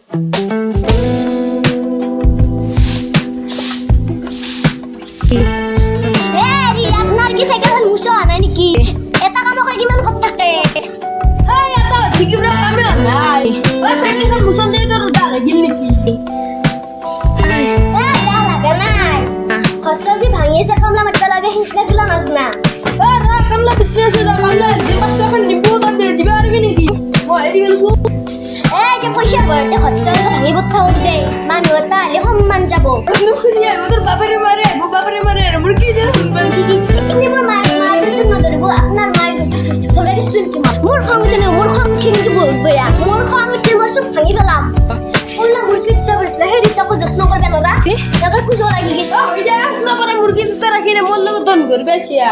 আপনার কি সাইকেল মুছো আনাই নাকি এটা কাম কই কিমান কত থাকে হাই এটা দিকিবরা কামে নাই ওই সাইকেল মুছন দেই তোর দা লাগিল নাকি দা লাগে নাই খসজি ভাঙিছে কামলা মারতে লাগে হিংসা দিলা নাজ না রা কামলা বিশেষ রা কামলা দিমাস এখন নিবু তা দে দিবা আরবি নাকি ও এদি গেলকু যে পয়সা বইতে হত্যা ভাঙিব থাও দে মানুহ এটা আলে সম্মান যাব নুখরিয়া মোর বাবারে মারে মো বাবারে মারে মোর কি যে ইনি মোর মায়ের নধরিব আপনার মায়ের ধরে রেস্টুরেন্ট কি মোর খাওতে না মোর খাম কিন্তু বলবে মোর খাওতে মই সব ভাঙি ফেলাম বললাম মুরগি দিতে পারছিল হে দিতাকে যত্ন করবে না একা কুজো লাগি গেছে ওই যে আসনা পরে মুরগি দুটা রাখি রে মোর লগত দন করবে সিয়া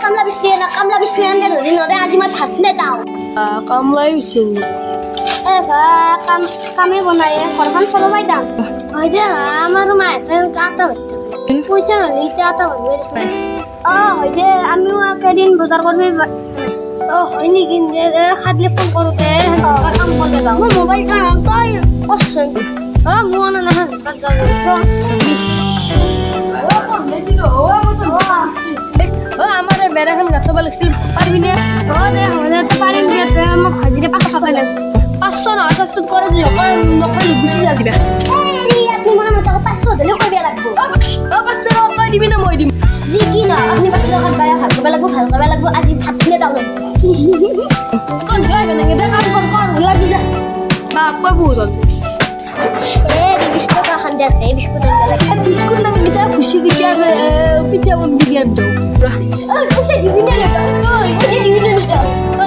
কামলা বিস্তি না কামলা বিস্তি আনতে নদী নদী আজি মই ভাত নে দাও কামলাই বিছু কামে বনায় ঘরখন চলবাই দাম হয় যে আমার মায়ে আটা পয়সা নদী আটা বানবে হয় যে আমিও কেদিন বজাৰ করবে হয় নেকি খাদলে ফোন কৰোতে কাম করবে যাও মোৰ মোবাইল কাম তই কষ্ট মোৰ না না তাত যাও আমারে বেড়াখান গাঁথবা লাগছিল পারবি না দে হলে তো পাৰিম দিয়া তই মোক হাজিৰে 500 টাকা লাগে 500 না 500 করে দিও নকলে গুছি যা দিবা আপনি মনে মতো 500 দিলে কইবে লাগবো 500 টাকা দিবি না মই দিম জি কি না আপনি 500 টাকা বায়া ভাল করবে লাগবো আজি ভাত কিনে দাও কোন যাইবে না গে কাম কর লাগি যা বাপ বাবু বিস্কুট রাখান দেখ বিস্কুট বিস্কুট না গিয়া খুশি গিয়া যে পিঠা বন দিয়া দাও পয়সা দিবি না দিবি না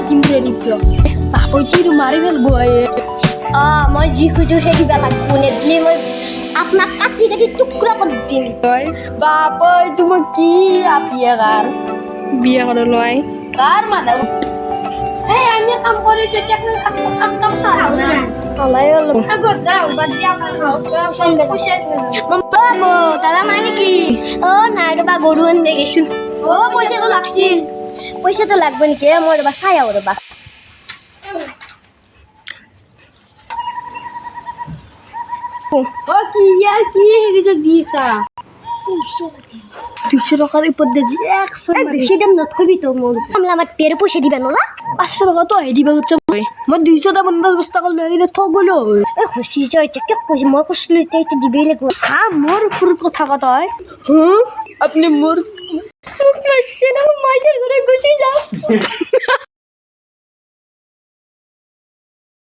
জিমরে দিপ্ল বাপ চিরু মারি ফেল গয় মই যি খুঁজো সেই দিবা লাগবো নেদিলে মই আপোনাক কাটি কাটি টুকুৰা কৰি দিম বাপ তুমি কি আপিয়া কার বিয়া করে লয় কার মাদা এই আমি কাম করিছি এতিয়া কাম চাও না তলাই হল আগত যাও বাদ দিয়া খাও সন্ধ্যা পয়সা বাবু দাদা নাই নেকি নাই ৰবা গৰু আনিব গৈছো পইচাটো লাগছিল পইচাটো লাগব নেকি মই ৰবা চাই আহো ৰবা ও কি ইয়ার কি হেজি দিছা 200 টাকার উপর দিছি 100 বেশি দাম নথবি তো মোৰ কামলা আমার পেরে পয়সা দিবা নলা 500 টাকা তো হেদিবা হচ্ছে মই 200 টাকা 50 বস্তা কল লই থ গলো খুশি যায় কে কইছি মই কইছিলো এটা দিবি লাগব হ্যাঁ মোর পুরো কথা কথা হয় আপনি মোর মাসে না মাইকের ঘরে গুছি যাও